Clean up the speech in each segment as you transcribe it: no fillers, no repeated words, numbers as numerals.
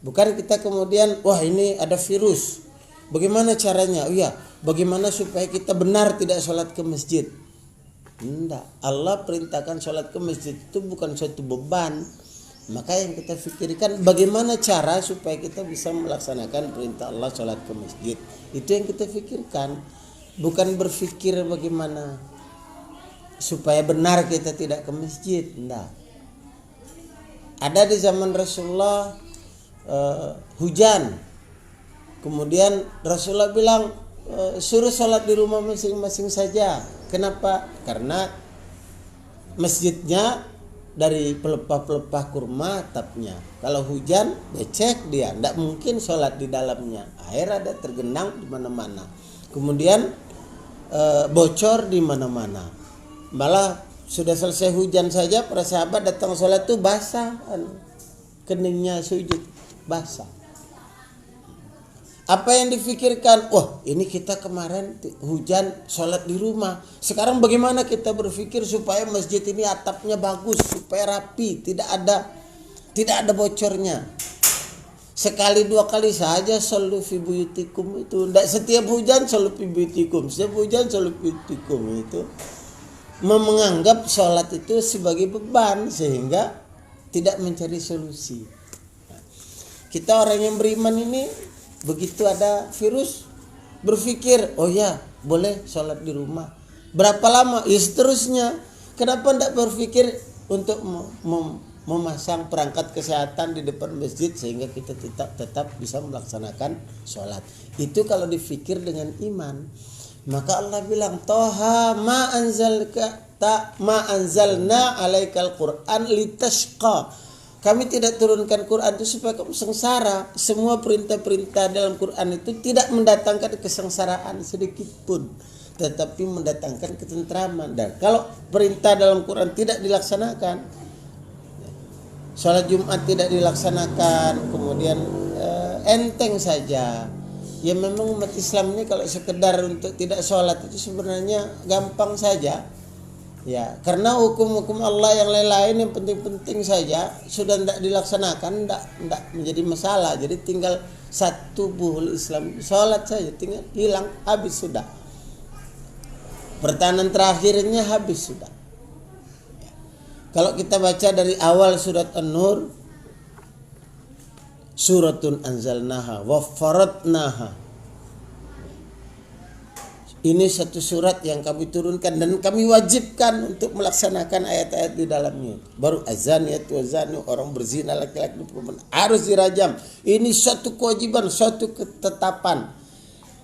Bukan kita kemudian, wah ini ada virus, bagaimana caranya? Oh ya, bagaimana supaya kita benar tidak sholat ke masjid? Enggak, Allah perintahkan sholat ke masjid itu bukan suatu beban. Maka yang kita pikirkan bagaimana cara supaya kita bisa melaksanakan perintah Allah sholat ke masjid. Itu yang kita pikirkan. Bukan berpikir bagaimana supaya benar kita tidak ke masjid. Enggak. Ada di zaman Rasulullah hujan. Kemudian Rasulullah bilang suruh sholat di rumah masing-masing saja. Kenapa? Karena masjidnya dari pelepah-pelepah kurma atapnya. Kalau hujan becek dia, tidak mungkin sholat di dalamnya. Air ada tergenang di mana-mana. Kemudian bocor di mana-mana. Malah sudah selesai hujan saja para sahabat datang sholat itu basah, keningnya sujud basah. Apa yang difikirkan? Wah, ini kita kemarin hujan sholat di rumah. Sekarang bagaimana kita berpikir supaya masjid ini atapnya bagus, supaya rapi, tidak ada bocornya. Sekali dua kali saja shollu fi buyutikum itu. Tidak setiap hujan shollu fi buyutikum, setiap hujan shollu fi buyutikum itu. Menganggap sholat itu sebagai beban sehingga tidak mencari solusi. Kita orang yang beriman ini begitu ada virus berpikir, oh ya boleh sholat di rumah. Berapa lama? Ya seterusnya. Kenapa tidak berpikir untuk memasang perangkat kesehatan di depan masjid sehingga kita tetap bisa melaksanakan sholat. Itu kalau dipikir dengan iman. Maka Allah bilang, Toha ma anzalna alaikal Qur'an litashqa. Kami tidak turunkan Quran itu supaya kamu sengsara. Semua perintah-perintah dalam Quran itu tidak mendatangkan kesengsaraan sedikit pun, tetapi mendatangkan ketentraman. Dan kalau perintah dalam Quran tidak dilaksanakan, sholat Jumat tidak dilaksanakan, kemudian enteng saja. Ya memang umat Islam ini kalau sekedar untuk tidak sholat itu sebenarnya gampang saja. Ya, karena hukum-hukum Allah yang lain-lain yang penting-penting saja sudah tidak dilaksanakan, tidak menjadi masalah. Jadi tinggal satu buhul Islam, sholat saja tinggal hilang, habis sudah. Pertahanan terakhirnya habis sudah. Ya. Kalau kita baca dari awal surat An-Nur, suratun anzalnaha wa faradnaha. Ini satu surat yang kami turunkan dan kami wajibkan untuk melaksanakan ayat-ayat di dalamnya. Baru azaniyat wa zani, orang berzina laki-laki dan perempuan harus dirajam. Ini suatu kewajiban, suatu ketetapan.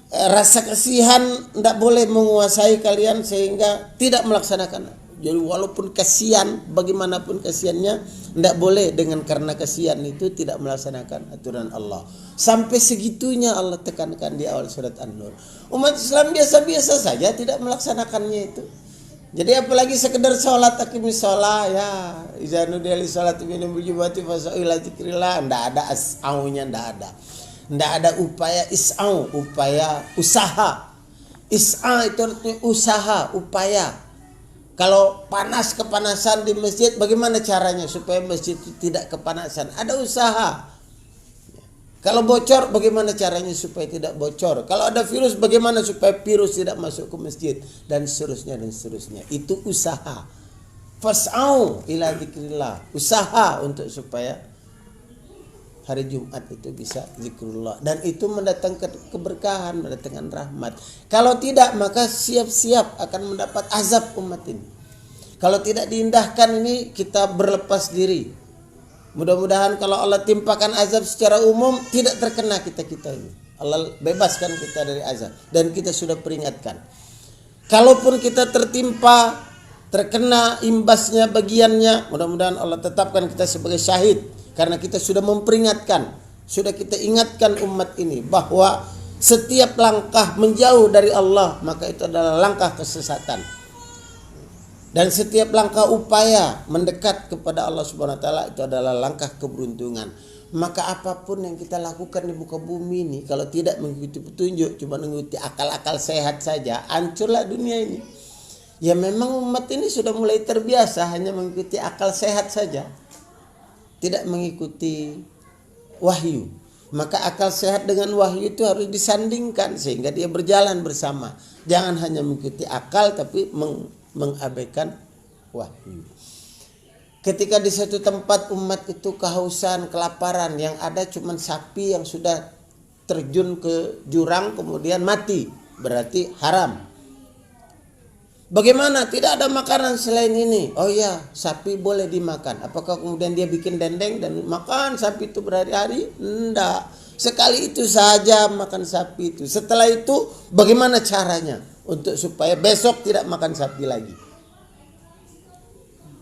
Rasa kasihan tidak boleh menguasai kalian sehingga tidak melaksanakan. Jadi walaupun kasihan, bagaimanapun kasihannya, tidak boleh dengan karena kasihan itu tidak melaksanakan aturan Allah. Sampai segitunya Allah tekankan di awal surat An-Nur. Umat Islam biasa-biasa saja tidak melaksanakannya itu. Jadi apalagi sekedar sholat, aqimis sholat, ya izanu diali sholat minum bujubati fasa'ila zikrillah, tidak ada as'aunya, tidak ada. Tidak ada upaya is'au, upaya usaha. Is'a itu artinya usaha, upaya. Kalau panas kepanasan di masjid, bagaimana caranya supaya masjid itu tidak kepanasan? Ada usaha. Kalau bocor, bagaimana caranya supaya tidak bocor? Kalau ada virus, bagaimana supaya virus tidak masuk ke masjid? Dan seterusnya dan seterusnya. Itu usaha. Fas'au ila zikrillah. Usaha untuk supaya hari Jumat itu bisa zikrullah. Dan itu mendatangkan keberkahan, mendatangkan rahmat. Kalau tidak, maka siap-siap akan mendapat azab umat ini. Kalau tidak diindahkan ini, kita berlepas diri. Mudah-mudahan kalau Allah timpakan azab secara umum, tidak terkena kita-kita ini. Allah bebaskan kita dari azab. Dan kita sudah peringatkan. Kalaupun kita terkena imbasnya, bagiannya, mudah-mudahan Allah tetapkan kita sebagai syahid. Karena kita sudah memperingatkan, sudah kita ingatkan umat ini bahwa setiap langkah menjauh dari Allah, maka itu adalah langkah kesesatan. Dan setiap langkah upaya mendekat kepada Allah Subhanahu wa taala itu adalah langkah keberuntungan. Maka apapun yang kita lakukan di muka bumi ini, kalau tidak mengikuti petunjuk, cuma mengikuti akal-akal sehat saja, hancurlah dunia ini. Ya memang umat ini sudah mulai terbiasa hanya mengikuti akal sehat saja. Tidak mengikuti wahyu. Maka akal sehat dengan wahyu itu harus disandingkan sehingga dia berjalan bersama. Jangan hanya mengikuti akal tapi mengabaikan wahyu. Ketika di satu tempat umat itu kehausan, kelaparan, yang ada cuma sapi yang sudah terjun ke jurang kemudian mati, berarti haram. Bagaimana? Tidak ada makanan selain ini. Oh ya, sapi boleh dimakan. Apakah kemudian dia bikin dendeng dan makan sapi itu berhari-hari? Enggak. Sekali itu saja makan sapi itu. Setelah itu bagaimana caranya untuk supaya besok tidak makan sapi lagi?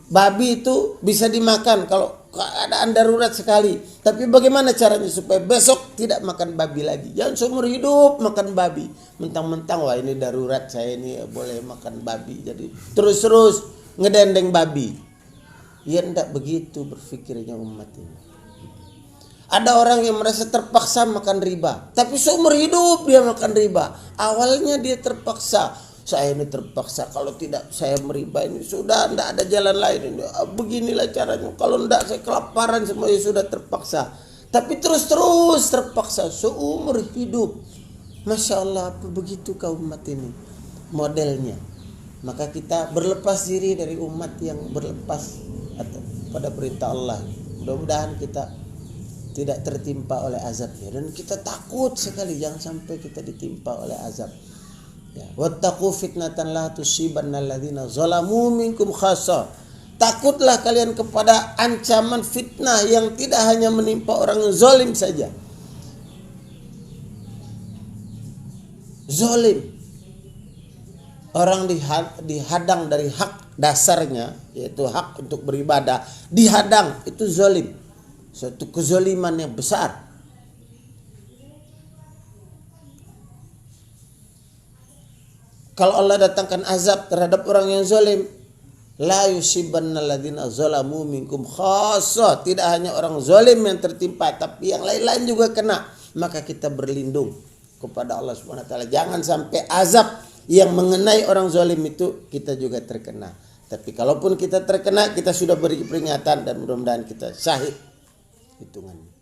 Babi itu bisa dimakan kalau keadaan darurat sekali. Tapi bagaimana caranya supaya besok tidak makan babi lagi? Jangan seumur hidup makan babi. Mentang-mentang wah ini darurat, saya ini boleh makan babi. Jadi terus-terus ngedendeng babi. Ya enggak begitu berpikirnya umat ini. Ada orang yang merasa terpaksa makan riba. Tapi seumur hidup dia makan riba. Awalnya dia terpaksa. Saya ini terpaksa, kalau tidak saya meriba ini sudah tidak ada jalan lain ini. Beginilah caranya. Kalau tidak saya kelaparan semuanya sudah terpaksa. Tapi terus-terus terpaksa seumur hidup. Masya Allah, apa begitu kaum umat ini modelnya. Maka kita berlepas diri dari umat yang berlepas pada perintah Allah. Mudah-mudahan kita tidak tertimpa oleh azabnya. Dan kita takut sekali jangan sampai kita ditimpa oleh azab. Wattaqu fitnatan la tusibanna alladzina zalamu minkum khassa. Takutlah kalian kepada ancaman fitnah yang tidak hanya menimpa orang yang zalim saja. Zalim. Orang dihadang dari hak dasarnya, yaitu hak untuk beribadah, dihadang, itu zalim. Suatu kezaliman yang besar. Kalau Allah datangkan azab terhadap orang yang zalim, la yusibanna alladzina zalamu minkum khassa. Tidak hanya orang zalim yang tertimpa, tapi yang lain-lain juga kena. Maka kita berlindung kepada Allah Subhanahu wa taala. Jangan sampai azab yang mengenai orang zalim itu kita juga terkena. Tapi kalaupun kita terkena, kita sudah beri peringatan dan mudah-mudahan kita syahid hitungannya.